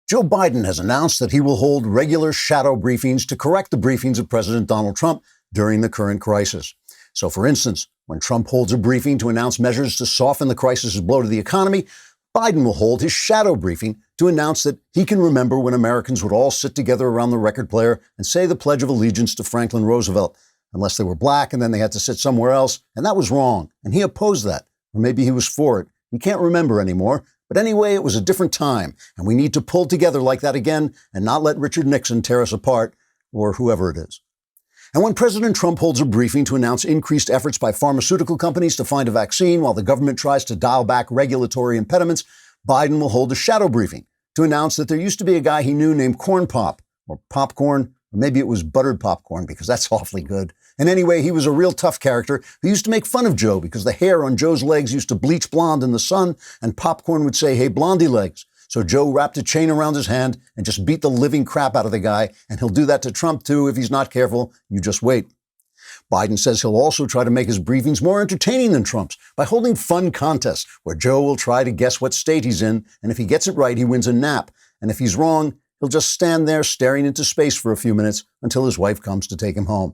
Joe Biden has announced that he will hold regular shadow briefings to correct the briefings of President Donald Trump during the current crisis. So, for instance, when Trump holds a briefing to announce measures to soften the crisis's blow to the economy, Biden will hold his shadow briefing to announce that he can remember when Americans would all sit together around the record player and say the Pledge of Allegiance to Franklin Roosevelt, unless they were black and then they had to sit somewhere else, and that was wrong, and he opposed that, or maybe he was for it. He can't remember anymore. But anyway, it was a different time, and we need to pull together like that again and not let Richard Nixon tear us apart, or whoever it is. And when President Trump holds a briefing to announce increased efforts by pharmaceutical companies to find a vaccine while the government tries to dial back regulatory impediments, Biden will hold a shadow briefing to announce that there used to be a guy he knew named Corn Pop, or Popcorn, or maybe it was buttered popcorn because that's awfully good. And anyway, he was a real tough character who used to make fun of Joe because the hair on Joe's legs used to bleach blonde in the sun, and Popcorn would say, "Hey, blondie legs." So Joe wrapped a chain around his hand and just beat the living crap out of the guy, and he'll do that to Trump too if he's not careful. You just wait. Biden says he'll also try to make his briefings more entertaining than Trump's by holding fun contests where Joe will try to guess what state he's in, and if he gets it right, he wins a nap. And if he's wrong, he'll just stand there staring into space for a few minutes until his wife comes to take him home.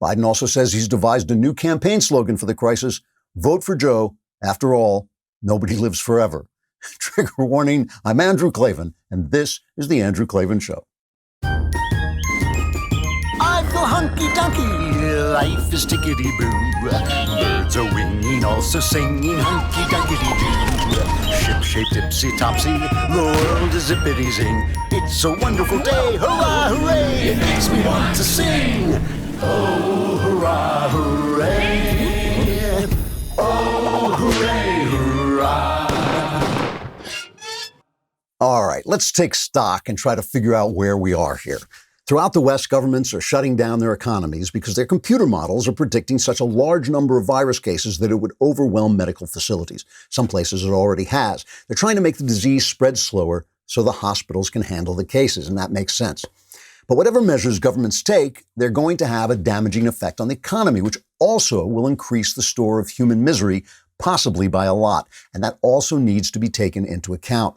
Biden also says he's devised a new campaign slogan for the crisis: vote for Joe. After all, nobody lives forever. Trigger warning, I'm Andrew Klavan, and this is The Andrew Klavan Show. I feel hunky-dunky, life is tickety-boo. Birds are winging, also singing hunky-dunky-doo. Ship-shaped, ipsy-topsy, the world is zippity-zing. It's a wonderful day, hurrah, hooray! It makes me want to sing. Oh, hurrah, hooray! Oh, hooray, hurrah! All right, let's take stock and try to figure out where we are here. Throughout the West, governments are shutting down their economies because their computer models are predicting such a large number of virus cases that it would overwhelm medical facilities. Some places it already has. They're trying to make the disease spread slower so the hospitals can handle the cases, and that makes sense. But whatever measures governments take, they're going to have a damaging effect on the economy, which also will increase the store of human misery, possibly by a lot. And that also needs to be taken into account.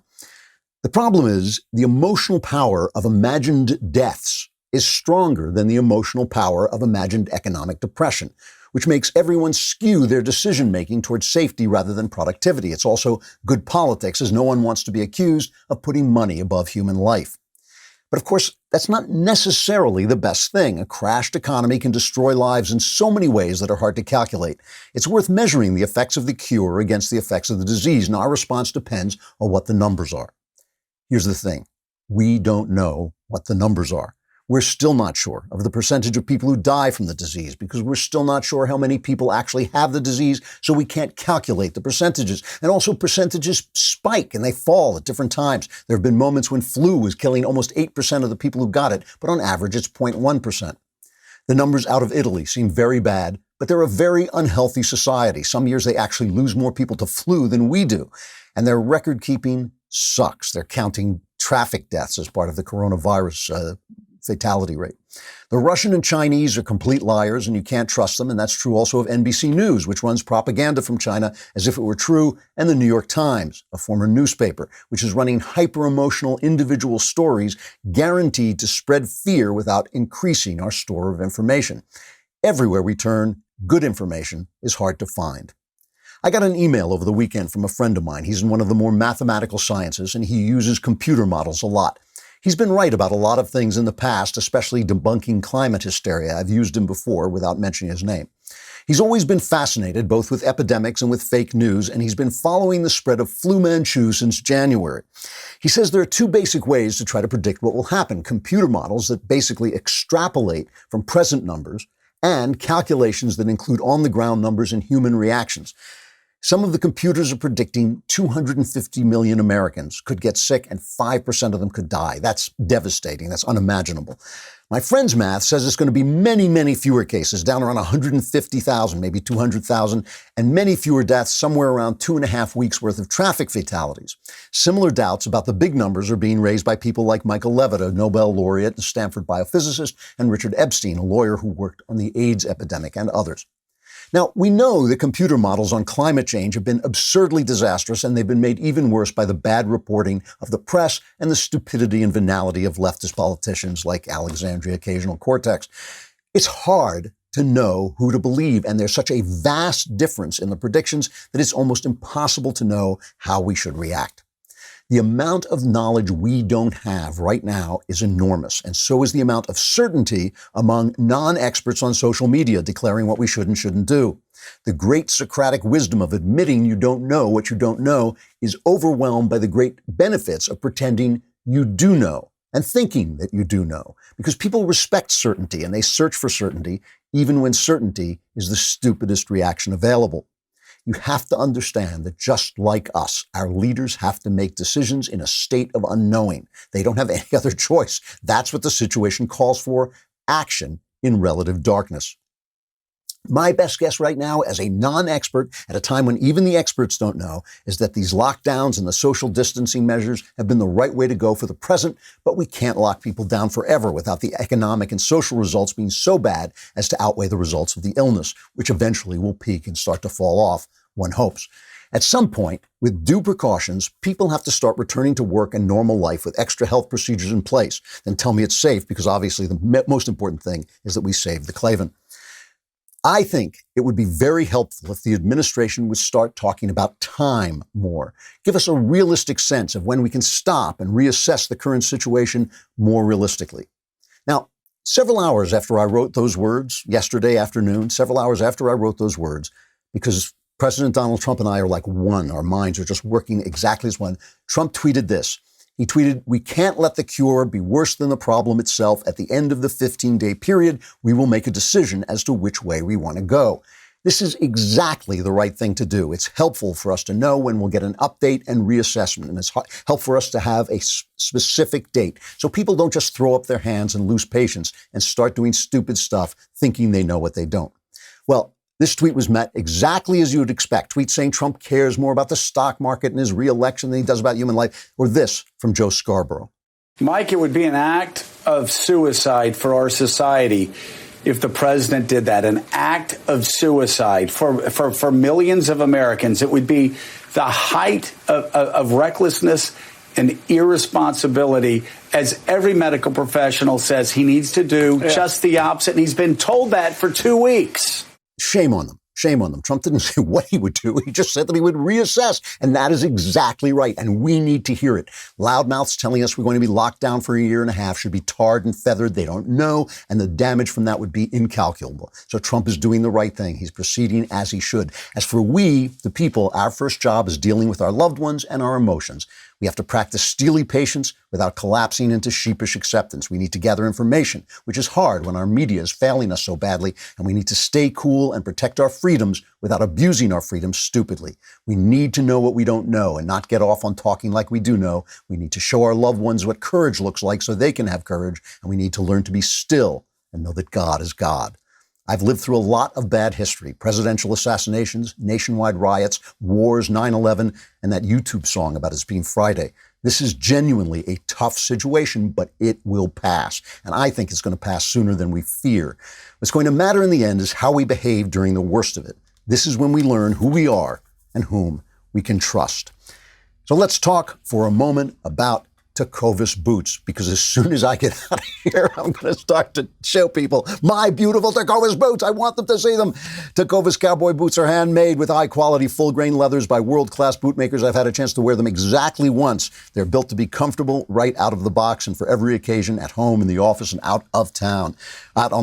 The problem is the emotional power of imagined deaths is stronger than the emotional power of imagined economic depression, which makes everyone skew their decision-making towards safety rather than productivity. It's also good politics, as no one wants to be accused of putting money above human life. But of course, that's not necessarily the best thing. A crashed economy can destroy lives in so many ways that are hard to calculate. It's worth measuring the effects of the cure against the effects of the disease, and our response depends on what the numbers are. Here's the thing. We don't know what the numbers are. We're still not sure of the percentage of people who die from the disease because we're still not sure how many people actually have the disease, so we can't calculate the percentages. And also percentages spike and they fall at different times. There have been moments when flu was killing almost 8% of the people who got it, but on average it's 0.1%. The numbers out of Italy seem very bad, but they're a very unhealthy society. Some years they actually lose more people to flu than we do. And their record keeping sucks. They're counting traffic deaths as part of the coronavirus fatality rate. The Russian and Chinese are complete liars, and you can't trust them, and that's true also of NBC News, which runs propaganda from China as if it were true, and the New York Times, a former newspaper, which is running hyper-emotional individual stories guaranteed to spread fear without increasing our store of information. Everywhere we turn, good information is hard to find. I got an email over the weekend from a friend of mine. He's in one of the more mathematical sciences, and he uses computer models a lot. He's been right about a lot of things in the past, especially debunking climate hysteria. I've used him before without mentioning his name. He's always been fascinated both with epidemics and with fake news, and he's been following the spread of Flu Manchu since January. He says there are two basic ways to try to predict what will happen: computer models that basically extrapolate from present numbers, and calculations that include on-the-ground numbers and human reactions. Some of the computers are predicting 250 million Americans could get sick and 5% of them could die. That's devastating. That's unimaginable. My friend's math says it's going to be many, many fewer cases, down around 150,000, maybe 200,000, and many fewer deaths, somewhere around 2.5 weeks worth of traffic fatalities. Similar doubts about the big numbers are being raised by people like Michael Levitt, a Nobel laureate and Stanford biophysicist, and Richard Epstein, a lawyer who worked on the AIDS epidemic, and others. Now, we know the computer models on climate change have been absurdly disastrous, and they've been made even worse by the bad reporting of the press and the stupidity and venality of leftist politicians like Alexandria Ocasio-Cortez. It's hard to know who to believe, and there's such a vast difference in the predictions that it's almost impossible to know how we should react. The amount of knowledge we don't have right now is enormous, and so is the amount of certainty among non-experts on social media declaring what we should and shouldn't do. The great Socratic wisdom of admitting you don't know what you don't know is overwhelmed by the great benefits of pretending you do know and thinking that you do know, because people respect certainty and they search for certainty, even when certainty is the stupidest reaction available. You have to understand that just like us, our leaders have to make decisions in a state of unknowing. They don't have any other choice. That's what the situation calls for: action in relative darkness. My best guess right now, as a non-expert at a time when even the experts don't know, is that these lockdowns and the social distancing measures have been the right way to go for the present, but we can't lock people down forever without the economic and social results being so bad as to outweigh the results of the illness, which eventually will peak and start to fall off, one hopes. At some point, with due precautions, people have to start returning to work and normal life with extra health procedures in place. Then tell me it's safe, because obviously the most important thing is that we save the Klavan. I think it would be very helpful if the administration would start talking about time more. Give us a realistic sense of when we can stop and reassess the current situation more realistically. Now, several hours after I wrote those words, yesterday afternoon, because President Donald Trump and I are like one, our minds are just working exactly as one, Trump tweeted this. He tweeted, "We can't let the cure be worse than the problem itself. At the end of the 15-day period, we will make a decision as to which way we want to go." This is exactly the right thing to do. It's helpful for us to know when we'll get an update and reassessment, and it's helpful for us to have a specific date so people don't just throw up their hands and lose patience and start doing stupid stuff thinking they know what they don't. Well, this tweet was met exactly as you would expect. Tweets saying Trump cares more about the stock market and his re-election than he does about human life. Or this from Joe Scarborough. Mike, it would be an act of suicide for our society if the president did that. An act of suicide for millions of Americans. It would be the height of recklessness and irresponsibility, as every medical professional says he needs to do just the opposite. And he's been told that for 2 weeks. Shame on them. Shame on them. Trump didn't say what he would do. He just said that he would reassess. And that is exactly right. And we need to hear it. Loudmouths telling us we're going to be locked down for a year and a half should be tarred and feathered. They don't know. And the damage from that would be incalculable. So Trump is doing the right thing. He's proceeding as he should. As for we, the people, our first job is dealing with our loved ones and our emotions. We have to practice steely patience without collapsing into sheepish acceptance. We need to gather information, which is hard when our media is failing us so badly, and we need to stay cool and protect our freedoms without abusing our freedoms stupidly. We need to know what we don't know and not get off on talking like we do know. We need to show our loved ones what courage looks like so they can have courage, and we need to learn to be still and know that God is God. I've lived through a lot of bad history: presidential assassinations, nationwide riots, wars, 9/11, and that YouTube song about it being Friday. This is genuinely a tough situation, but it will pass. And I think it's going to pass sooner than we fear. What's going to matter in the end is how we behave during the worst of it. This is when we learn who we are and whom we can trust. So let's talk for a moment about Tecovas boots, because as soon as I get out of here, I'm going to start to show people my beautiful Tecovas boots. I want them to see them. Tecovas cowboy boots are handmade with high-quality, full-grain leathers by world-class boot makers. I've had a chance to wear them exactly once. They're built to be comfortable right out of the box and for every occasion, at home, in the office, and out on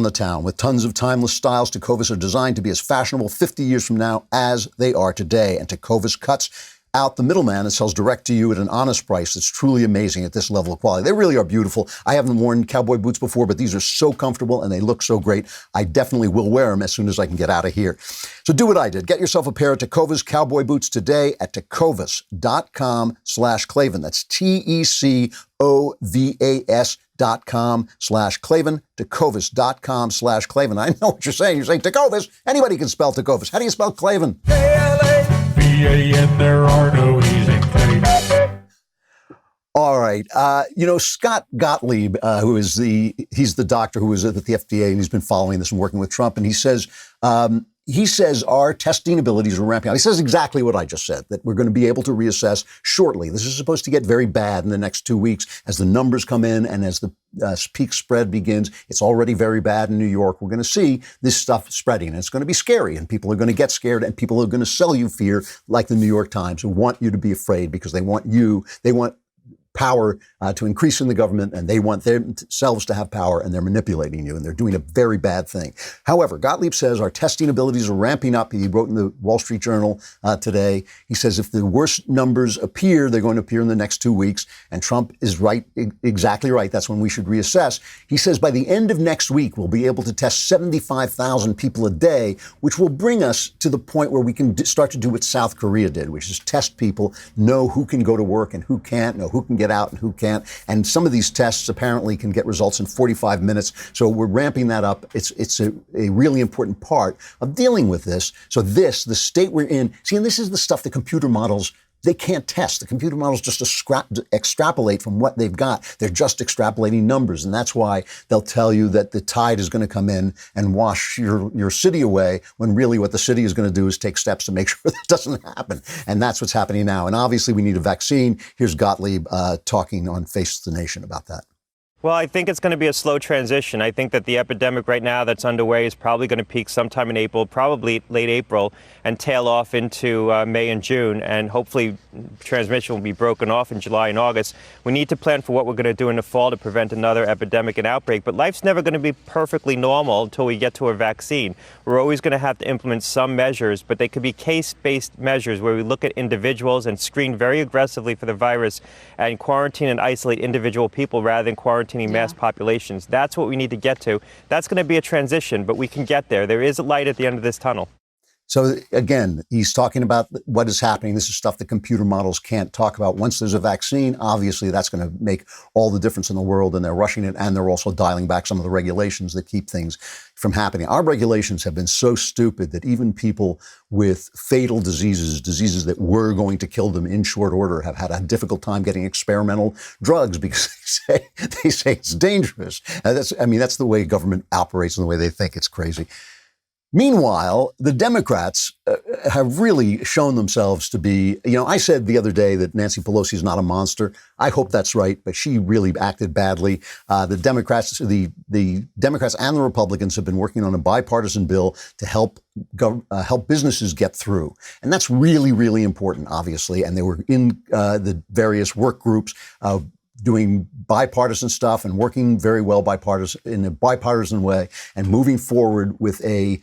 the town. With tons of timeless styles, Tecovas are designed to be as fashionable 50 years from now as they are today. And Tecovas cuts out the middleman and sells direct to you at an honest price. It's truly amazing at this level of quality. They really are beautiful. I haven't worn cowboy boots before, but these are so comfortable and they look so great. I definitely will wear them as soon as I can get out of here. So do what I did. Get yourself a pair of Tecovas cowboy boots today at tecovas.com/Klavan. That's TECOVAS.com/Klavan, tecovas.com/Klavan. I know what you're saying. You're saying Tecovas. Anybody can spell Tecovas. How do you spell Klavan? Klavan, there are no E's in Klavan. All right. Scott Gottlieb, he's the doctor who was at the FDA, and he's been following this and working with Trump. And he says our testing abilities are ramping up. He says exactly what I just said, that we're going to be able to reassess shortly. This is supposed to get very bad in the next 2 weeks as the numbers come in and as the peak spread begins. It's already very bad in New York. We're going to see this stuff spreading, and it's going to be scary, and people are going to get scared, and people are going to sell you fear, like the New York Times, who want you to be afraid because they want power to increase in the government, and they want themselves to have power, and they're manipulating you, and they're doing a very bad thing. However, Gottlieb says our testing abilities are ramping up. He wrote in the Wall Street Journal today. He says if the worst numbers appear, they're going to appear in the next 2 weeks, and Trump is right, exactly right. That's when we should reassess. He says by the end of next week, we'll be able to test 75,000 people a day, which will bring us to the point where we can start to do what South Korea did, which is test people, know who can go to work and who can't, know who can get out and who can't. And some of these tests apparently can get results in 45 minutes. So we're ramping that up. It's a really important part of dealing with this. So the state we're in, see, and this is the stuff the computer models, they can't test. The computer models just extrapolate from what they've got. They're just extrapolating numbers. And that's why they'll tell you that the tide is going to come in and wash your city away, when really what the city is going to do is take steps to make sure that doesn't happen. And that's what's happening now. And obviously we need a vaccine. Here's Gottlieb talking on Face the Nation about that. Well, I think it's going to be a slow transition. I think that the epidemic right now that's underway is probably going to peak sometime in April, probably late April, and tail off into May and June. And hopefully transmission will be broken off in July and August. We need to plan for what we're going to do in the fall to prevent another epidemic and outbreak. But life's never going to be perfectly normal until we get to a vaccine. We're always going to have to implement some measures, but they could be case-based measures where we look at individuals and screen very aggressively for the virus and quarantine and isolate individual people rather than quarantine mass populations. That's what we need to get to. That's going to be a transition, but we can get there. There is a light at the end of this tunnel. So again, he's talking about what is happening. This is stuff that computer models can't talk about. Once there's a vaccine, obviously that's going to make all the difference in the world, and they're rushing it, and they're also dialing back some of the regulations that keep things from happening. Our regulations have been so stupid that even people with fatal diseases that were going to kill them in short order, have had a difficult time getting experimental drugs because they say it's dangerous. That's the way government operates and the way they think. It's crazy. Meanwhile, the Democrats have really shown themselves to be, I said the other day that Nancy Pelosi is not a monster. I hope that's right, but she really acted badly. The Democrats and the Republicans have been working on a bipartisan bill to help businesses get through. And that's really, really important, obviously. And they were in the various work groups doing bipartisan stuff and working very well in a bipartisan way and moving forward with a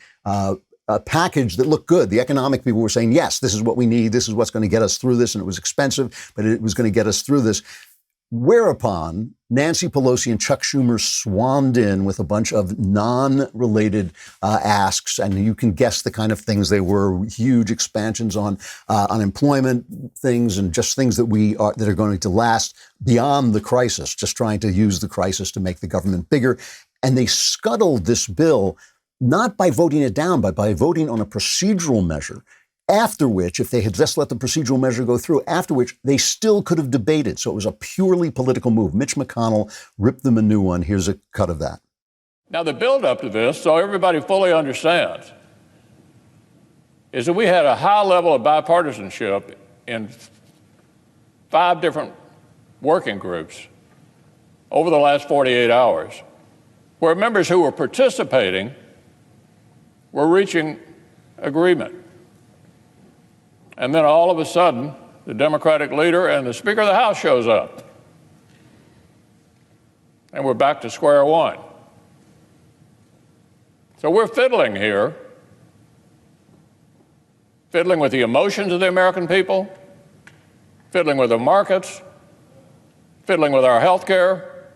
package that looked good. The economic people were saying, yes, this is what we need. This is what's going to get us through this. And it was expensive, but it was going to get us through this. Whereupon Nancy Pelosi and Chuck Schumer swarmed in with a bunch of non-related asks, and you can guess the kind of things they were: huge expansions on unemployment things, and just things that are going to last beyond the crisis, just trying to use the crisis to make the government bigger. And they scuttled this bill, not by voting it down, but by voting on a procedural measure. After which, if they had just let the procedural measure go through, after which they still could have debated. So it was a purely political move. Mitch McConnell ripped them a new one. Here's a cut of that. Now, the buildup to this, so everybody fully understands, is that we had a high level of bipartisanship in 5 different working groups over the last 48 hours, where members who were participating were reaching agreement. And then all of a sudden, the Democratic leader and the Speaker of the House shows up. And we're back to square one. So we're fiddling here, fiddling with the emotions of the American people, fiddling with the markets, fiddling with our health care.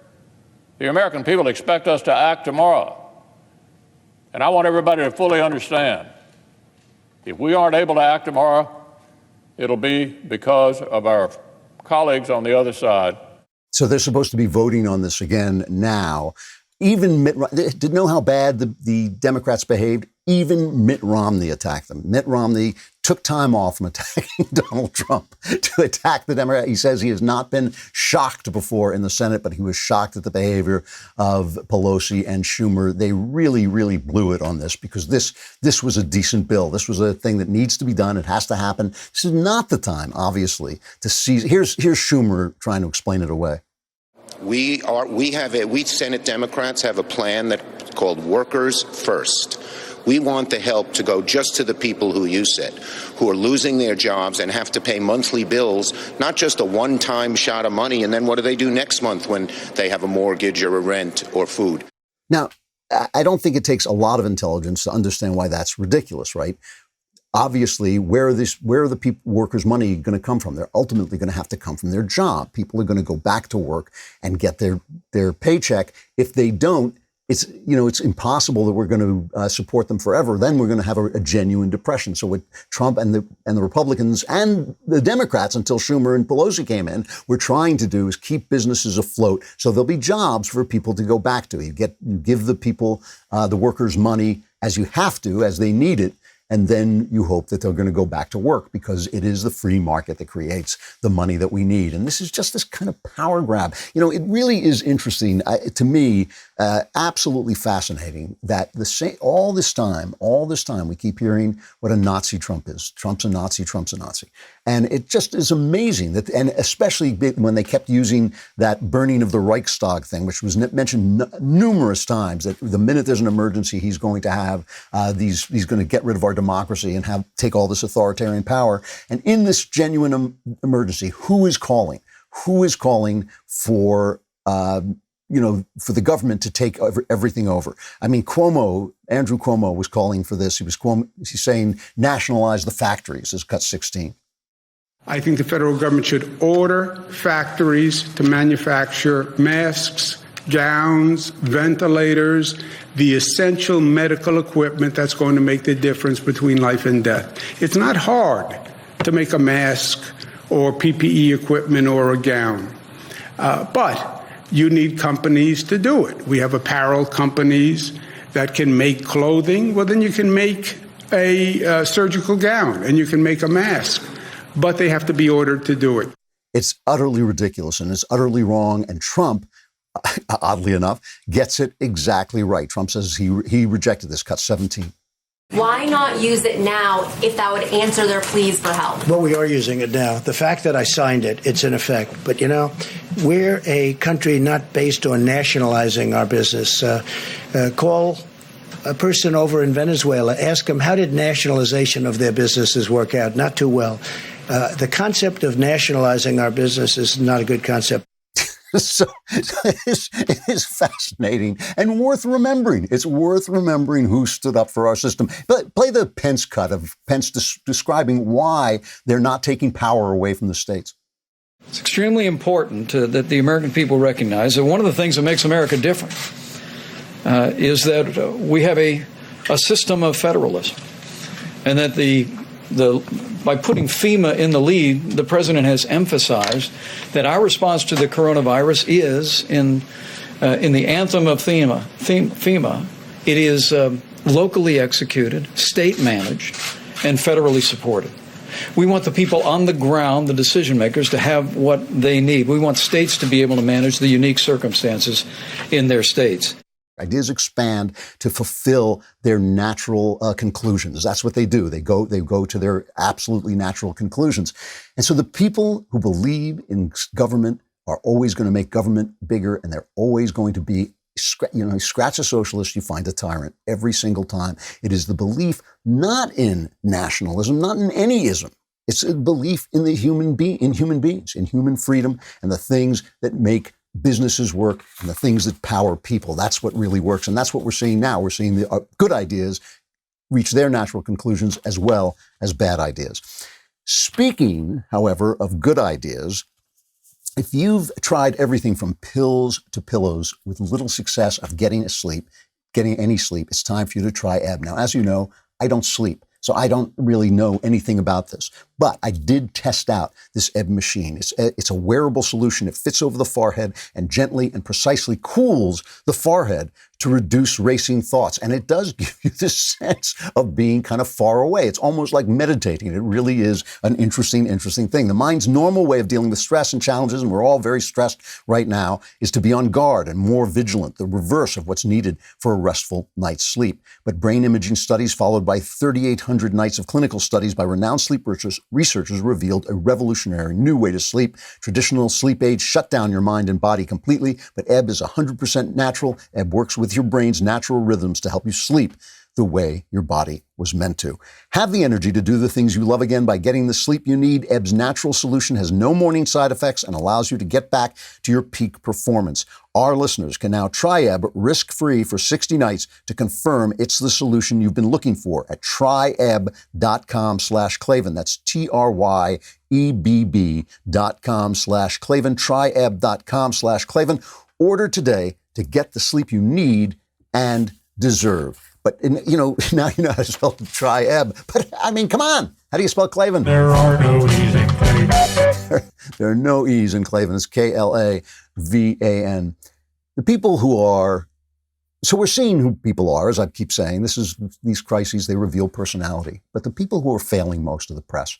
The American people expect us to act tomorrow. And I want everybody to fully understand, if we aren't able to act tomorrow, it'll be because of our colleagues on the other side. So they're supposed to be voting on this again now. Even Mitt Romney, didn't know how bad the Democrats behaved. Even Mitt Romney attacked them. Mitt Romney took time off from attacking Donald Trump to attack the Democrat. He says he has not been shocked before in the Senate, but he was shocked at the behavior of Pelosi and Schumer. They really, really blew it on this because this was a decent bill. This was a thing that needs to be done. It has to happen. This is not the time, obviously, to seize. Here's Schumer trying to explain it away. We Senate Democrats have a plan that's called Workers First. We want the help to go just to the people who you said, who are losing their jobs and have to pay monthly bills, not just a one-time shot of money. And then what do they do next month when they have a mortgage or a rent or food? Now, I don't think it takes a lot of intelligence to understand why that's ridiculous, right? Obviously, where are the workers' money going to come from? They're ultimately going to have to come from their job. People are going to go back to work and get their paycheck. If they don't, it's impossible that we're going to support them forever. Then we're going to have a genuine depression. So what Trump and the Republicans and the Democrats, until Schumer and Pelosi came in, were trying to do is keep businesses afloat. So there'll be jobs for people to go back to. You give the people, the workers, money as you have to, as they need it. And then you hope that they're going to go back to work because it is the free market that creates the money that we need. And this is just this kind of power grab. It really is interesting to me, absolutely fascinating that all this time we keep hearing what a Nazi Trump is. Trump's a Nazi, Trump's a Nazi. And it just is amazing that, and especially when they kept using that burning of the Reichstag thing, which was mentioned numerous times, that the minute there's an emergency, he's going to have he's going to get rid of our democracy and take all this authoritarian power. And in this genuine emergency, who is calling? Who is calling for for the government to take everything over? I mean, Andrew Cuomo was calling for this. He's saying nationalize the factories as cut 16. I think the federal government should order factories to manufacture masks, gowns, ventilators, the essential medical equipment that's going to make the difference between life and death. It's not hard to make a mask or PPE equipment or a gown, but you need companies to do it. We have apparel companies that can make clothing. Well, then you can make a surgical gown and you can make a mask, but they have to be ordered to do it. It's utterly ridiculous and it's utterly wrong. And Trump, oddly enough, gets it exactly right. Trump says he rejected this, cut 17. Why not use it now if that would answer their pleas for help? Well, we are using it now. The fact that I signed it, it's in effect. But, we're a country not based on nationalizing our business. Call a person over in Venezuela, ask them, how did nationalization of their businesses work out? Not too well. The concept of nationalizing our business is not a good concept. So it is fascinating and worth remembering. It's worth remembering who stood up for our system. But play the Pence cut of Pence describing why they're not taking power away from the states. It's extremely important that the American people recognize that one of the things that makes America different is that we have a system of federalism, and that by putting FEMA in the lead, the president has emphasized that our response to the coronavirus is in the anthem of FEMA. It is locally executed, state managed, and federally supported. We want the people on the ground, the decision makers, to have what they need. We want states to be able to manage the unique circumstances in their states. Ideas expand to fulfill their natural conclusions. That's what they do. They go to their absolutely natural conclusions. And so the people who believe in government are always going to make government bigger, and they're always going to be, scratch a socialist, you find a tyrant every single time. It is the belief not in nationalism, not in any ism. It's a belief in human beings, in human freedom, and the things that make businesses work and the things that power people. That's what really works. And that's what we're seeing now. We're seeing the good ideas reach their natural conclusions as well as bad ideas. Speaking, however, of good ideas, if you've tried everything from pills to pillows with little success of getting any sleep, it's time for you to try Ebb. Now, as you know, I don't sleep, so I don't really know anything about this. But I did test out this Ebb machine. It's a wearable solution. It fits over the forehead and gently and precisely cools the forehead to reduce racing thoughts. And it does give you this sense of being kind of far away. It's almost like meditating. It really is an interesting thing. The mind's normal way of dealing with stress and challenges, and we're all very stressed right now, is to be on guard and more vigilant, the reverse of what's needed for a restful night's sleep. But brain imaging studies followed by 3,800 nights of clinical studies by renowned sleep researchers revealed a revolutionary new way to sleep. Traditional sleep aids shut down your mind and body completely, but Ebb is 100% natural. Ebb works with your brain's natural rhythms to help you sleep the way your body was meant to. Have the energy to do the things you love again by getting the sleep you need. Ebb's natural solution has no morning side effects and allows you to get back to your peak performance. Our listeners can now try Ebb risk-free for 60 nights to confirm it's the solution you've been looking for at tryebb.com/Klavan. That's TRYEBB.com/Klavan. Tryebb.com/Klavan. Order today to get the sleep you need and deserve. But, now you know how to spell Tryebb. But, I mean, come on. How do you spell Klavan? There are no E's in Klavan. There are no E's in Klavan. It's Klavan. The people who are, so we're seeing who people are, as I keep saying. These crises, they reveal personality. But the people who are failing most of the press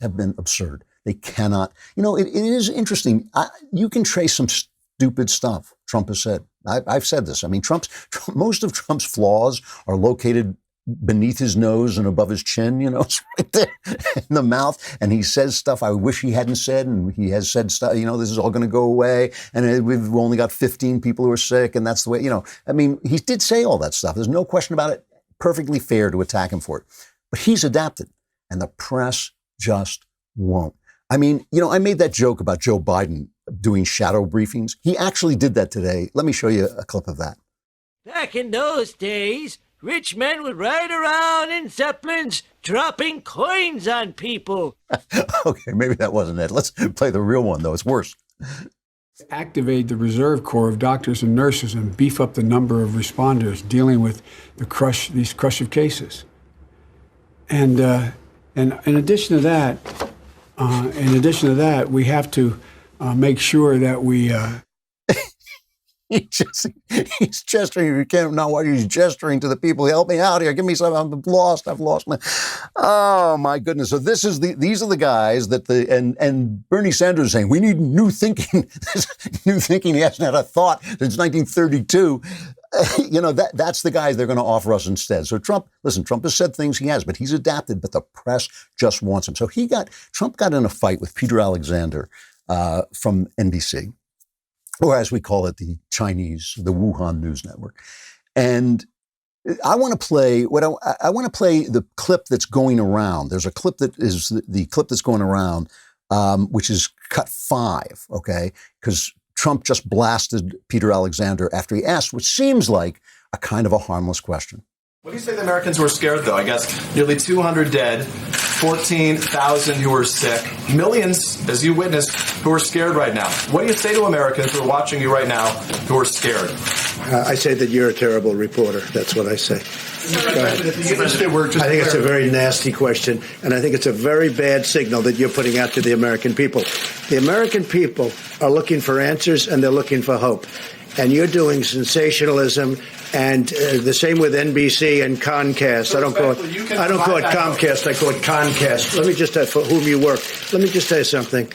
have been absurd. They cannot, it is interesting. You can trace some stupid stuff Trump has said. I've said this. I mean, most of Trump's flaws are located beneath his nose and above his chin, it's right there in the mouth. And he says stuff I wish he hadn't said. And he has said stuff, this is all going to go away. And we've only got 15 people who are sick. And that's the way, he did say all that stuff. There's no question about it. Perfectly fair to attack him for it. But he's adapted. And the press just won't. I mean, I made that joke about Joe Biden doing shadow briefings. He actually did that today. Let me show you a clip of that. Back in those days, rich men would ride around in Zeppelins dropping coins on people. Okay, maybe that wasn't it. Let's play the real one, though. It's worse. Activate the reserve corps of doctors and nurses and beef up the number of responders dealing with these crush of cases. And in addition to that, we have to make sure that we. He's gesturing. You can't know why he's gesturing to the people. Help me out here. Give me some. I'm lost. I've lost my. Oh my goodness. So these are the guys that and Bernie Sanders is saying we need new thinking. New thinking. He hasn't had a thought since 1932. That's the guys they're going to offer us instead. So Trump has said things he has, but he's adapted, but the press just wants him. So Trump got in a fight with Peter Alexander from NBC, or as we call it, the Wuhan News Network. And I want to play the clip that's going around. There's a clip that is the clip that's going around, which is cut 5, okay? Because Trump just blasted Peter Alexander after he asked what seems like a kind of a harmless question. What do you say the Americans were scared, though? I guess nearly 200 dead, 14,000 who are sick, millions, as you witnessed, who are scared right now. What do you say to Americans who are watching you right now who are scared? I say that you're a terrible reporter. That's what I say. I think it's a very nasty question, and I think it's a very bad signal that you're putting out to the American people. The American people are looking for answers, and they're looking for hope. And you're doing sensationalism, and the same with NBC and Comcast. I don't call it Comcast. I call it Concast. Let me just for whom you work. Let me just tell you something.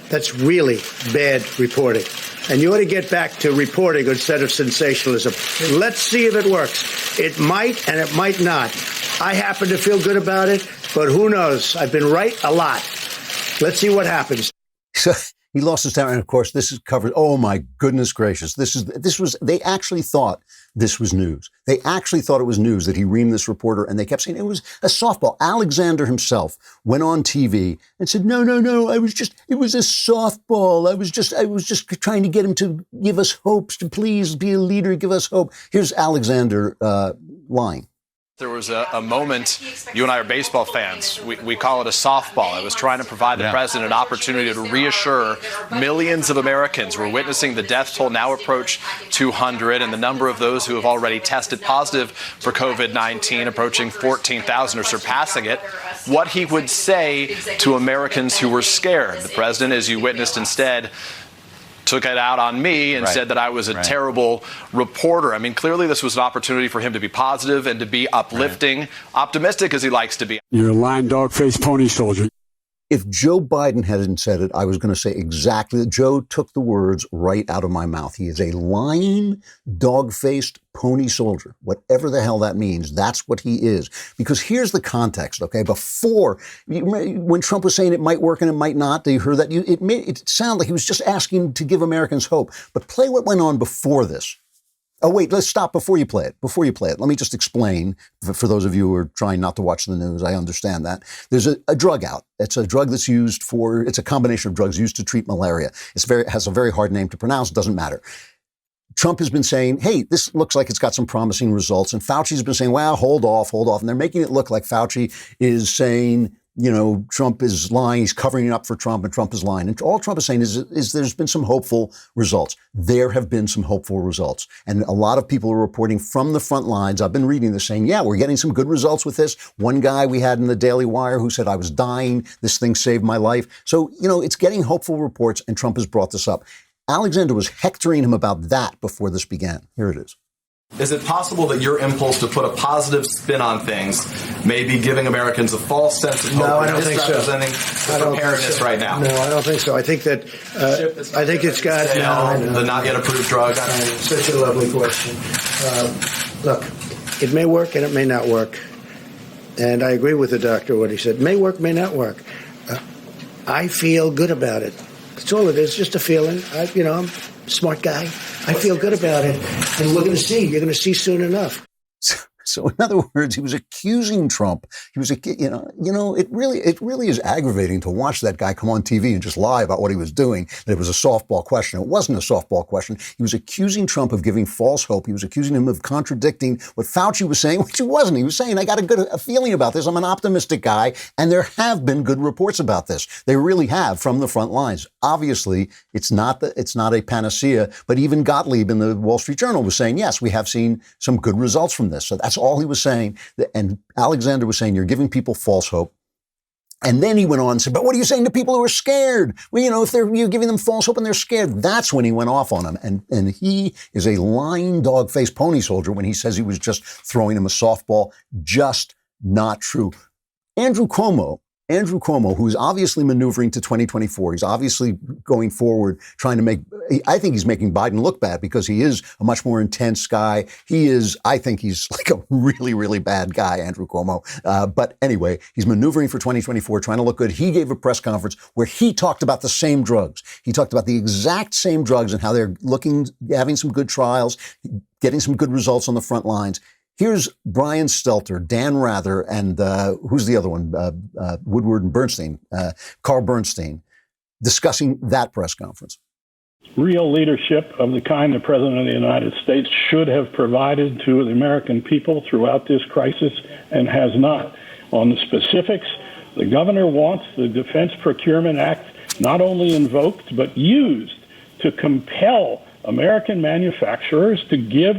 That's really bad reporting. And you ought to get back to reporting instead of sensationalism. Let's see if it works. It might and it might not. I happen to feel good about it, but who knows? I've been right a lot. Let's see what happens. He lost his temper, and of course, this is covered. Oh my goodness gracious! They actually thought this was news. They actually thought it was news that he reamed this reporter, and they kept saying it was a softball. Alexander himself went on TV and said, "No, it was a softball. I was just trying to get him to give us hopes, to please be a leader, give us hope." Here's Alexander lying. There was a moment, you and I are baseball fans, we call it a softball. It was trying to provide the president an opportunity to reassure millions of Americans. We're witnessing the death toll now approach 200 and the number of those who have already tested positive for COVID-19 approaching 14,000 or surpassing it. What he would say to Americans who were scared. The president, as you witnessed instead, took it out on me and said that I was a terrible reporter. I mean, clearly this was an opportunity for him to be positive and to be uplifting, optimistic as he likes to be. You're a lying dog-faced pony soldier. If Joe Biden hadn't said it, I was going to say exactly that. Joe took the words right out of my mouth. He is a lying, dog-faced pony soldier. Whatever the hell that means, that's what he is. Because here's the context, okay? Before, when Trump was saying it might work and it might not, you heard that? It sounded like he was just asking to give Americans hope. But play what went on before this. Oh, wait, let's stop before you play it. Let me just explain for those of you who are trying not to watch the news. I understand that. There's a drug out. It's a drug that's used it's a combination of drugs used to treat malaria. It has a very hard name to pronounce. It doesn't matter. Trump has been saying, hey, this looks like it's got some promising results. And Fauci's been saying, well, hold off. And they're making it look like Fauci is saying, Trump is lying. He's covering it up for Trump and Trump is lying. And all Trump is saying is there's been some hopeful results. There have been some hopeful results. And a lot of people are reporting from the front lines. I've been reading this saying, yeah, we're getting some good results with this. One guy we had in the Daily Wire who said, I was dying. This thing saved my life. So, it's getting hopeful reports and Trump has brought this up. Alexander was hectoring him about that before this began. Here it is. Is it possible that your impulse to put a positive spin on things may be giving Americans a false sense of hope? No, I don't think so. The preparedness right now. No, I don't think so. I think that I think it's got the not yet approved drug. Such a lovely question. Look, it may work and it may not work, and I agree with the doctor what he said. May work, may not work. I feel good about it. That's all it is, just a feeling. I'm a smart guy. I feel good about it. And we're going to see. You're going to see soon enough. So in other words, he was accusing Trump. He was, it really is aggravating to watch that guy come on TV and just lie about what he was doing, that it was a softball question. It wasn't a softball question. He was accusing Trump of giving false hope. He was accusing him of contradicting what Fauci was saying, which he wasn't. He was saying, I got a feeling about this. I'm an optimistic guy. And there have been good reports about this. They really have from the front lines. Obviously, it's not a panacea, but even Gottlieb in the Wall Street Journal was saying, yes, we have seen some good results from this. So that's all he was saying. And Alexander was saying, you're giving people false hope. And then he went on and said, but what are you saying to people who are scared? Well, if you're giving them false hope and they're scared, that's when he went off on him. And he is a lying dog-faced pony soldier when he says he was just throwing him a softball. Just not true. Andrew Cuomo, who's obviously maneuvering to 2024. He's obviously going forward, I think he's making Biden look bad because he is a much more intense guy. I think he's like a really, really bad guy, Andrew Cuomo. But anyway, he's maneuvering for 2024, trying to look good. He gave a press conference where he talked about the same drugs. He talked about the exact same drugs and how they're having some good trials, getting some good results on the front lines. Here's Brian Stelter, Dan Rather, and who's the other one? Woodward and Bernstein, Carl Bernstein, discussing that press conference. Real leadership of the kind the President of the United States should have provided to the American people throughout this crisis and has not. On the specifics, the governor wants the Defense Procurement Act not only invoked but used to compel American manufacturers to give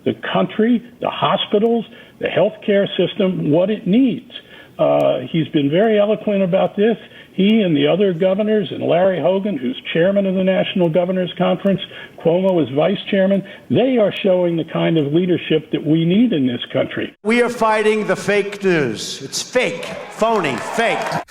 the country, the hospitals, the healthcare system, what it needs. He's been very eloquent about this. He and the other governors, and Larry Hogan, who's chairman of the National Governors Conference, Cuomo is vice chairman, they are showing the kind of leadership that we need in this country. We are fighting the fake news. It's fake, phony, fake.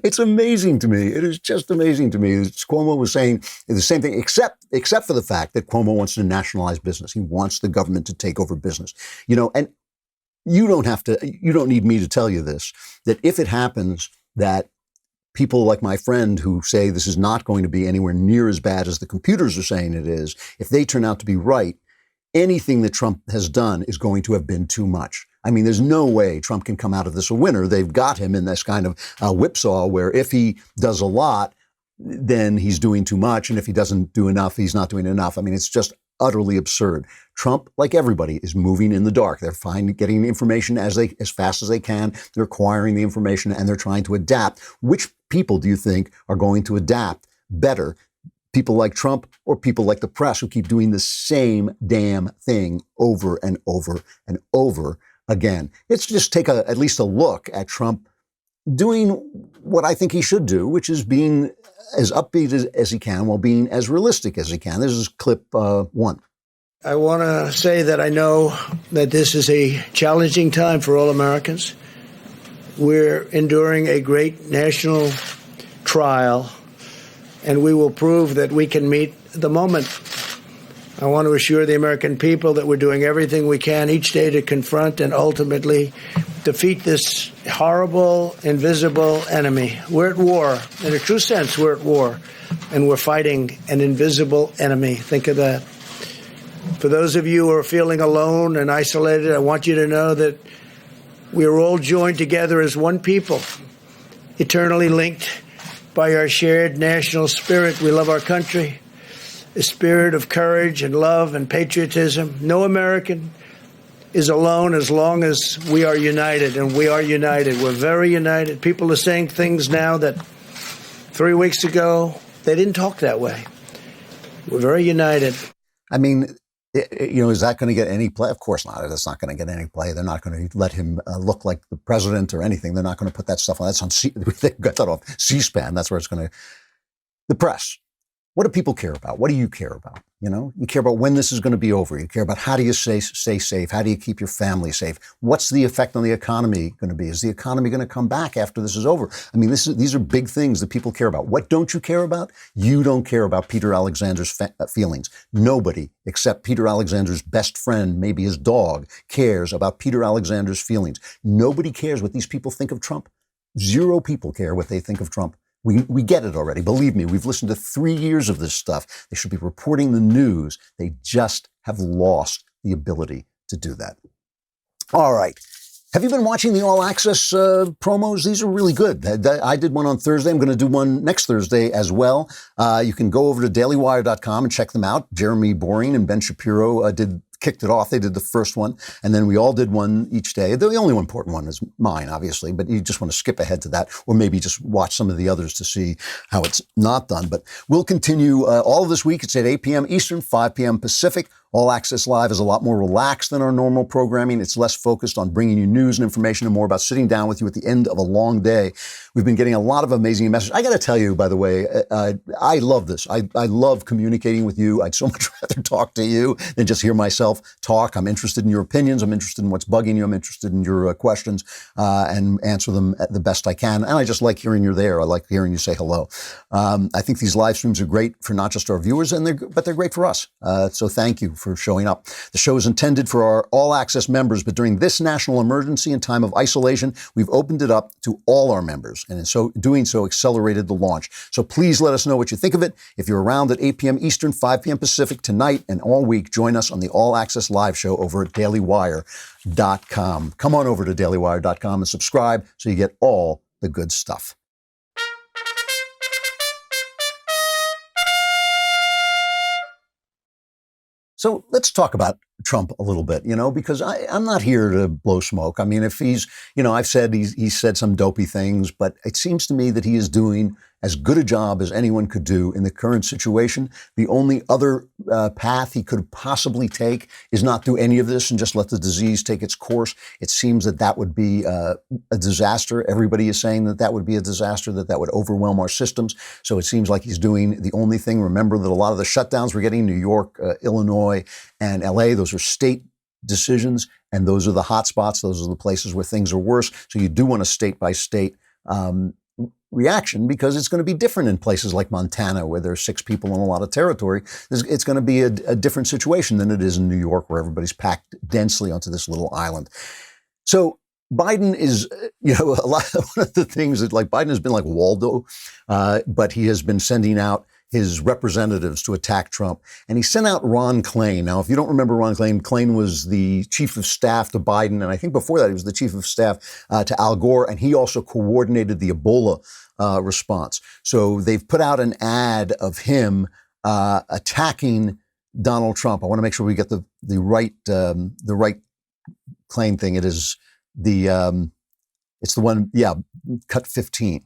It's amazing to me. It is just amazing to me. Cuomo was saying the same thing, except for the fact that Cuomo wants to nationalize business. He wants the government to take over business. And you don't need me to tell you this, that if it happens that people like my friend who say this is not going to be anywhere near as bad as the computers are saying it is, if they turn out to be right, anything that Trump has done is going to have been too much. I mean, there's no way Trump can come out of this a winner. They've got him in this kind of whipsaw where if he does a lot, then he's doing too much. And if he doesn't do enough, he's not doing enough. I mean, it's just utterly absurd. Trump, like everybody, is moving in the dark. They're getting information as fast as they can. They're acquiring the information and they're trying to adapt. Which people do you think are going to adapt better? People like Trump or people like the press who keep doing the same damn thing over and over and over again? Let's just take at least a look at Trump doing what I think he should do, which is being as upbeat as he can while being as realistic as he can. This is clip 1. I want to say that I know that this is a challenging time for all Americans. We're enduring a great national trial, and we will prove that we can meet the moment. I want to assure the American people that we're doing everything we can each day to confront and ultimately defeat this horrible, invisible enemy. We're at war. In a true sense, we're at war, and we're fighting an invisible enemy. Think of that. For those of you who are feeling alone and isolated, I want you to know that we are all joined together as one people, eternally linked by our shared national spirit. We love our country, a spirit of courage and love and patriotism. No American is alone as long as we are united, and we are united. We're very united. People are saying things now that 3 weeks ago, they didn't talk that way. We're very united. I mean, is that going to get any play? Of course not. It's not going to get any play. They're not going to let him look like the president or anything. They're not going to put that stuff on. That's on they got that off C-SPAN. That's where it's going to. The press. What do people care about? What do you care about? You care about when this is going to be over. You care about how do you stay safe? How do you keep your family safe? What's the effect on the economy going to be? Is the economy going to come back after this is over? I mean, these are big things that people care about. What don't you care about? You don't care about Peter Alexander's feelings. Nobody except Peter Alexander's best friend, maybe his dog, cares about Peter Alexander's feelings. Nobody cares what these people think of Trump. 0 people care what they think of Trump. We get it already. Believe me, we've listened to 3 years of this stuff. They should be reporting the news. They just have lost the ability to do that. All right. Have you been watching the All Access promos? These are really good. I did one on Thursday. I'm going to do one next Thursday as well. You can go over to dailywire.com and check them out. Jeremy Boring and Ben Shapiro kicked it off. They did the first one, and then we all did one each day. The only important one is mine, obviously, but you just want to skip ahead to that, or maybe just watch some of the others to see how it's not done. But we'll continue all of this week. It's at 8 p.m. Eastern, 5 p.m. Pacific. All Access Live is a lot more relaxed than our normal programming. It's less focused on bringing you news and information and more about sitting down with you at the end of a long day. We've been getting a lot of amazing messages. I got to tell you, by the way, I love this. I love communicating with you. I'd so much rather talk to you than just hear myself talk. I'm interested in your opinions. I'm interested in what's bugging you. I'm interested in your questions and answer them the best I can. And I just like hearing you're there. I like hearing you say hello. I think these live streams are great for not just our viewers, but they're great for us. So thank you for showing up. The show is intended for our All Access members, but during this national emergency and time of isolation, we've opened it up to all our members, and in so doing so accelerated the launch. So please let us know what you think of it. If you're around at 8 p.m. Eastern, 5 p.m. Pacific tonight and all week, join us on the All Access Live show over at dailywire.com. Come on over to dailywire.com and subscribe so you get all the good stuff. So let's talk about Trump a little bit, because I'm not here to blow smoke. I mean, if he's, I've said he said some dopey things, but it seems to me that he is doing as good a job as anyone could do in the current situation. The only other path he could possibly take is not do any of this and just let the disease take its course. It seems that would be a disaster. Everybody is saying that would be a disaster, that would overwhelm our systems. So it seems like he's doing the only thing. Remember that a lot of the shutdowns we're getting in New York, Illinois, and LA, those are state decisions, and those are the hot spots. Those are the places where things are worse. So you do want a state-by-state reaction, because it's going to be different in places like Montana, where there are 6 people in a lot of territory. It's going to be a different situation than it is in New York, where everybody's packed densely onto this little island. So Biden is, one of the things that, Biden has been like Waldo, but he has been sending out his representatives to attack Trump. And he sent out Ron Klain. Now, if you don't remember Ron Klain, Klain was the chief of staff to Biden. And I think before that, he was the chief of staff to Al Gore. And he also coordinated the Ebola response. So they've put out an ad of him attacking Donald Trump. I want to make sure we get the right Klain thing. It is it's the one, cut 15.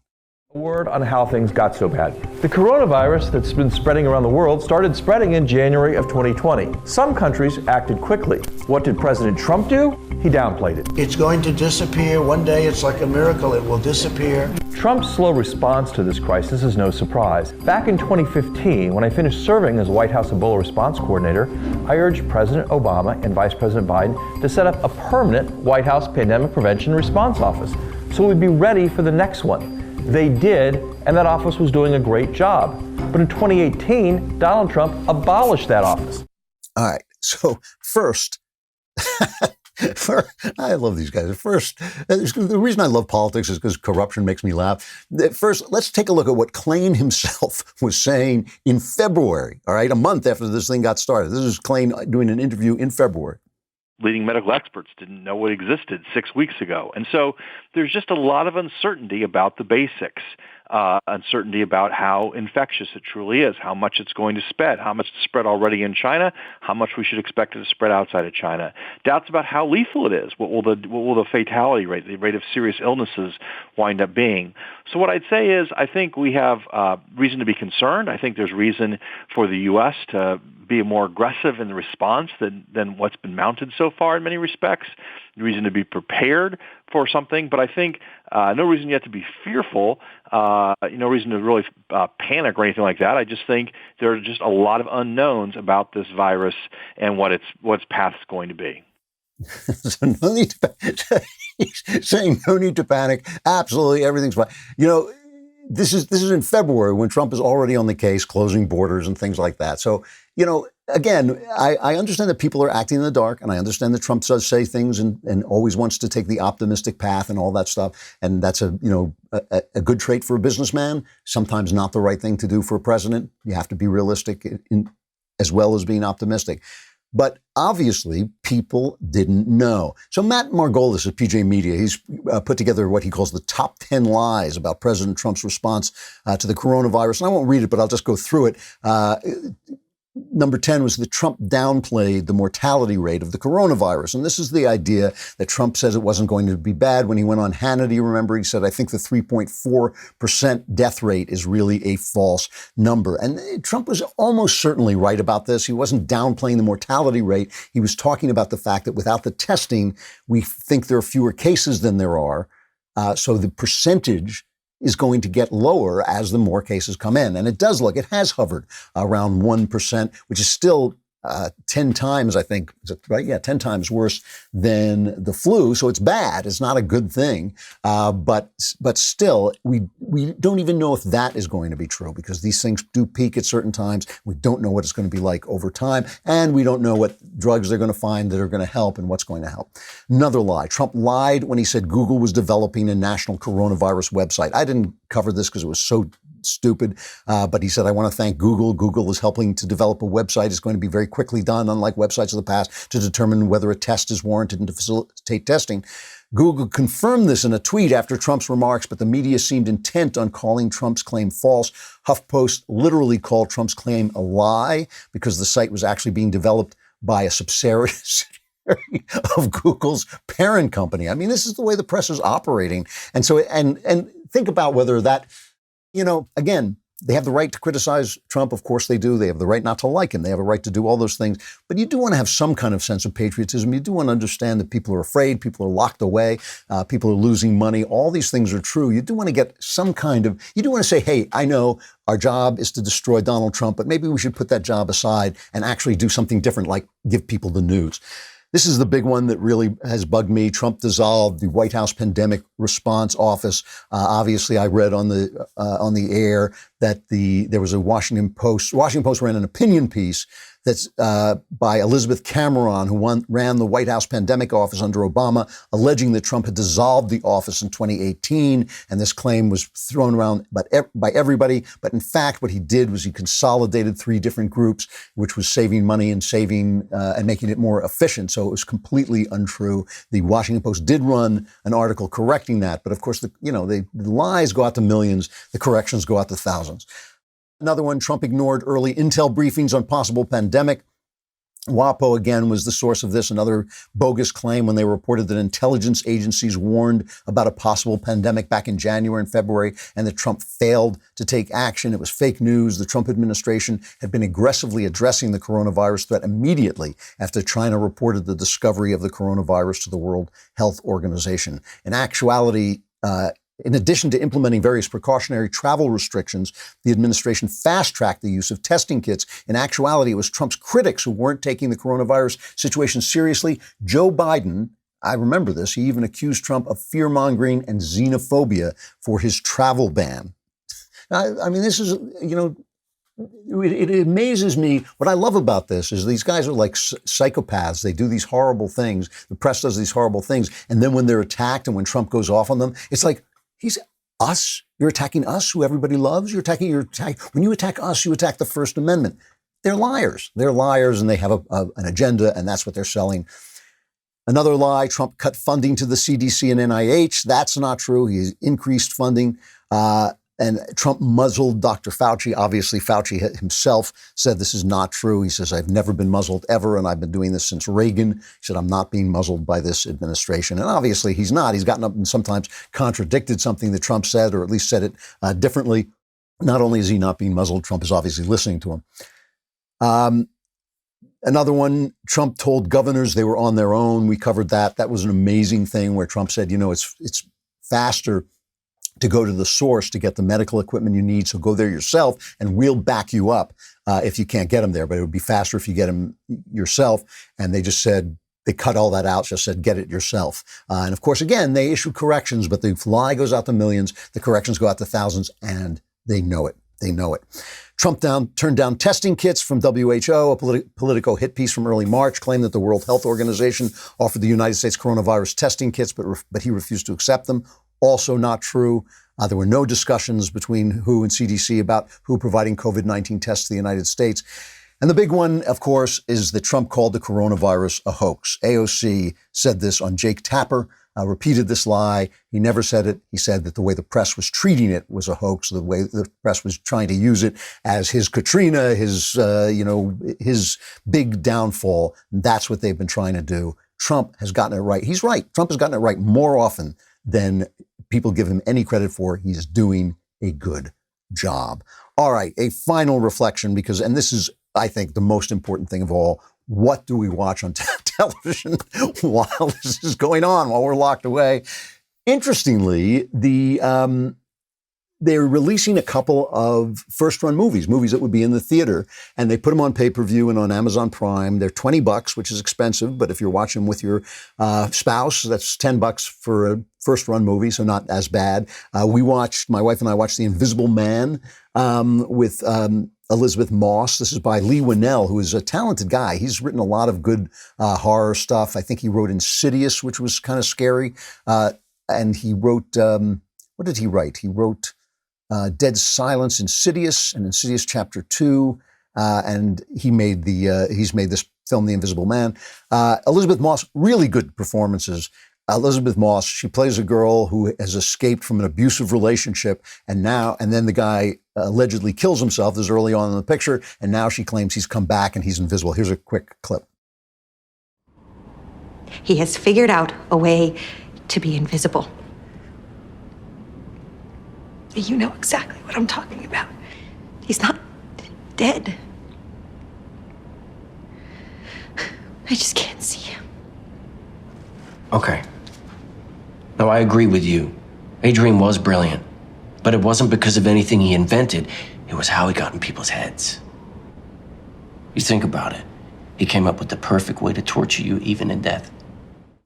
A word on how things got so bad. The coronavirus that's been spreading around the world started spreading in January of 2020. Some countries acted quickly. What did President Trump do? He downplayed it. It's going to disappear. One day it's like a miracle. It will disappear. Trump's slow response to this crisis is no surprise. Back in 2015, when I finished serving as White House Ebola response coordinator, I urged President Obama and Vice President Biden to set up a permanent White House Pandemic Prevention Response Office so we'd be ready for the next one. They did, and that office was doing a great job. But in 2018, Donald Trump abolished that office. All right. So first, I love these guys. First, the reason I love politics is because corruption makes me laugh. First, let's take a look at what Klavan himself was saying in February, all right, a month after this thing got started. This is Klavan doing an interview in February. Leading medical experts didn't know it existed 6 weeks ago. And so there's just a lot of uncertainty about the basics, uncertainty about how infectious it truly is, how much it's going to spread, how much it's spread already in China, how much we should expect it to spread outside of China. Doubts about how lethal it is. What will the fatality rate, the rate of serious illnesses wind up being? So what I'd say is I think we have reason to be concerned. I think there's reason for the U.S. to be more aggressive in the response than what's been mounted so far in many respects. Reason to be prepared for something, but I think no reason yet to be fearful, no reason to really panic or anything like that. I just think there are just a lot of unknowns about this virus and what its path is going to be. So no need to saying no need to panic. Absolutely, everything's fine. This is in February when Trump is already on the case, closing borders and things like that. So, again, I understand that people are acting in the dark, and I understand that Trump does say things and always wants to take the optimistic path and all that stuff. And that's a good trait for a businessman, sometimes not the right thing to do for a president. You have to be realistic as well as being optimistic. But obviously, people didn't know. So Matt Margolis at PJ Media, he's put together what he calls the top 10 lies about President Trump's response to the coronavirus. And I won't read it, but I'll just go through it. Number 10 was that Trump downplayed the mortality rate of the coronavirus. And this is the idea that Trump says it wasn't going to be bad. When he went on Hannity, remember, he said, I think the 3.4% death rate is really a false number. And Trump was almost certainly right about this. He wasn't downplaying the mortality rate. He was talking about the fact that without the testing, we think there are fewer cases than there are. So the percentage is going to get lower as the more cases come in. And it has hovered around 1%, which is still 10 times, I think, is it right? Yeah, 10 times worse than the flu. So it's bad. It's not a good thing. But still, we don't even know if that is going to be true because these things do peak at certain times. We don't know what it's going to be like over time. And we don't know what drugs they're going to find that are going to help and what's going to help. Another lie. Trump lied when he said Google was developing a national coronavirus website. I didn't cover this because it was so stupid. But he said, I want to thank Google. Google is helping to develop a website. It's going to be very quickly done, unlike websites of the past, to determine whether a test is warranted and to facilitate testing. Google confirmed this in a tweet after Trump's remarks, but the media seemed intent on calling Trump's claim false. HuffPost literally called Trump's claim a lie because the site was actually being developed by a subsidiary of Google's parent company. I mean, this is the way the press is operating. And so, and think about whether that, again, they have the right to criticize Trump. Of course they do. They have the right not to like him. They have a right to do all those things. But you do want to have some kind of sense of patriotism. You do want to understand that people are afraid. People are locked away. People are losing money. All these things are true. You do want to get some you do want to say, hey, I know our job is to destroy Donald Trump, but maybe we should put that job aside and actually do something different, like give people the news. This is the big one that really has bugged me. Trump dissolved the White House Pandemic Response Office. Obviously, I read on the air that there was a Washington Post ran an opinion piece that's by Elizabeth Cameron, who ran the White House Pandemic Office under Obama, alleging that Trump had dissolved the office in 2018. And this claim was thrown around by everybody. But in fact, what he did was he consolidated 3 different groups, which was saving money and and making it more efficient. So it was completely untrue. The Washington Post did run an article correcting that. But of course, the lies go out to millions. The corrections go out to thousands. Another one, Trump ignored early intel briefings on possible pandemic. WAPO, again, was the source of this, another bogus claim when they reported that intelligence agencies warned about a possible pandemic back in January and February, and that Trump failed to take action. It was fake news. The Trump administration had been aggressively addressing the coronavirus threat immediately after China reported the discovery of the coronavirus to the World Health Organization. In actuality, in addition to implementing various precautionary travel restrictions, the administration fast-tracked the use of testing kits. In actuality, it was Trump's critics who weren't taking the coronavirus situation seriously. Joe Biden, I remember this, he even accused Trump of fear-mongering and xenophobia for his travel ban. I mean, this is, it amazes me. What I love about this is these guys are like psychopaths. They do these horrible things. The press does these horrible things. And then when they're attacked and when Trump goes off on them, it's like, he's us. You're attacking us, who everybody loves. When you attack us, you attack the First Amendment. They're liars. They're liars, and they have an agenda, and that's what they're selling. Another lie, Trump cut funding to the CDC and NIH. That's not true. He increased funding. And Trump muzzled Dr. Fauci. Obviously, Fauci himself said this is not true. He says, I've never been muzzled ever, and I've been doing this since Reagan. He said, I'm not being muzzled by this administration. And obviously, he's not. He's gotten up and sometimes contradicted something that Trump said, or at least said it differently. Not only is he not being muzzled, Trump is obviously listening to him. Another one, Trump told governors they were on their own. We covered that. That was an amazing thing where Trump said, it's faster to go to the source to get the medical equipment you need. So go there yourself and we'll back you up if you can't get them there. But it would be faster if you get them yourself. And they just said, they cut all that out, just said, get it yourself. And of course, again, they issued corrections, but the lie goes out to millions. The corrections go out to thousands, and they know it. They know it. Trump turned down testing kits from WHO. A Politico hit piece from early March claimed that the World Health Organization offered the United States coronavirus testing kits, but he refused to accept them. Also not true. There were no discussions between WHO and CDC about who providing COVID-19 tests to the United States. And the big one, of course, is that Trump called the coronavirus a hoax. AOC said this on Jake Tapper, repeated this lie. He never said it. He said that the way the press was treating it was a hoax, the way the press was trying to use it as his Katrina, his big downfall. That's what they've been trying to do. Trump has gotten it right. He's right. Trump has gotten it right more often than people give him any credit for. He's doing a good job. All right, a final reflection, and this is, I think, the most important thing of all. What do we watch on television while this is going on, while we're locked away? Interestingly, they're releasing a couple of first-run movies that would be in the theater, and they put them on pay-per-view and on Amazon Prime. They're $20, which is expensive, but if you're watching with your spouse, that's $10 for a first-run movie, so not as bad. My wife and I watched The Invisible Man with Elizabeth Moss. This is by Lee Winnell, who is a talented guy. He's written a lot of good horror stuff. I think he wrote Insidious, which was kind of scary, and he wrote, what did he write? He wrote Dead Silence, Insidious, and Insidious Chapter 2, and he's made this film, The Invisible Man. Elizabeth Moss, really good performances. Elizabeth Moss, she plays a girl who has escaped from an abusive relationship, and then the guy allegedly kills himself. This is early on in the picture, and now she claims he's come back and he's invisible. Here's a quick clip. He has figured out a way to be invisible. You know exactly what I'm talking about. He's not dead. I just can't see him. Okay. Now, I agree with you. Adrian was brilliant. But it wasn't because of anything he invented. It was how he got in people's heads. You think about it. He came up with the perfect way to torture you, even in death.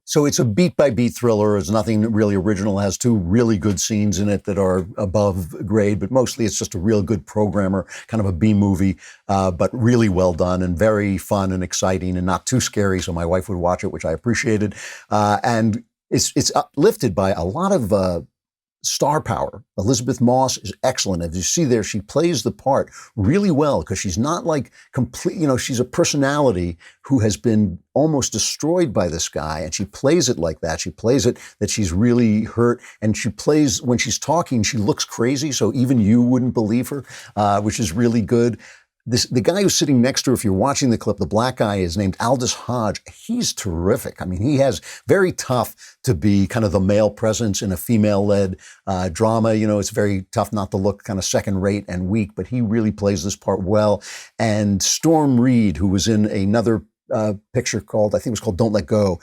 So it's a beat-by-beat thriller. It's nothing really original. It has two really good scenes in it that are above grade, but mostly it's just a real good programmer, kind of a B-movie, but really well done and very fun and exciting and not too scary, so my wife would watch it, which I appreciated. And it's uplifted by a lot of star power. Elizabeth Moss is excellent. As you see there, she plays the part really well because she's not like complete, she's a personality who has been almost destroyed by this guy, and she plays it like that. She plays it that she's really hurt, and she plays, when she's talking, she looks crazy, so even you wouldn't believe her, which is really good. The guy who's sitting next to her, if you're watching the clip, the black guy is named Aldous Hodge. He's terrific. I mean, he has very tough to be kind of the male presence in a female-led drama. You know, it's very tough not to look kind of second-rate and weak, but he really plays this part well. And Storm Reed, who was in another picture called, I think it was called Don't Let Go.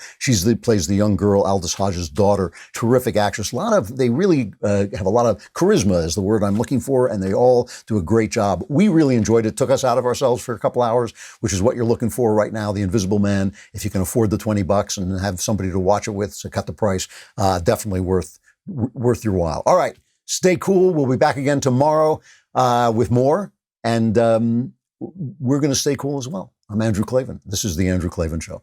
Plays the young girl, Aldous Hodge's daughter. Terrific actress. They really have a lot of charisma is the word I'm looking for, and they all do a great job. We really enjoyed it. Took us out of ourselves for a couple hours, which is what you're looking for right now. The Invisible Man, if you can afford the $20 and have somebody to watch it with, so cut the price. Definitely worth your while. All right. Stay cool. We'll be back again tomorrow with more, and we're going to stay cool as well. I'm Andrew Klavan. This is The Andrew Klavan Show.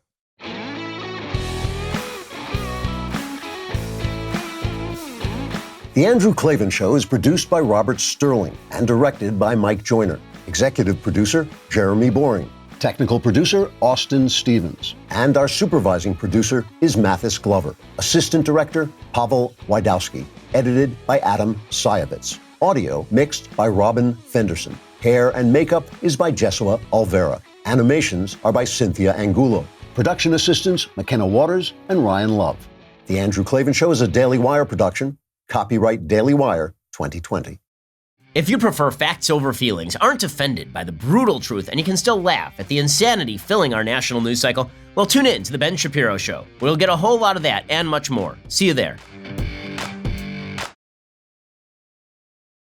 The Andrew Klavan Show is produced by Robert Sterling and directed by Mike Joyner. Executive producer, Jeremy Boring. Technical producer, Austin Stevens. And our supervising producer is Mathis Glover. Assistant director, Pavel Wydowski. Edited by Adam Sayevitz. Audio mixed by Robin Fenderson. Hair and makeup is by Jesua Alvera. Animations are by Cynthia Angulo. Production assistants, McKenna Waters and Ryan Love. The Andrew Klavan Show is a Daily Wire production. Copyright Daily Wire 2020. If you prefer facts over feelings, aren't offended by the brutal truth, and you can still laugh at the insanity filling our national news cycle, well, tune in to The Ben Shapiro Show. We'll get a whole lot of that and much more. See you there.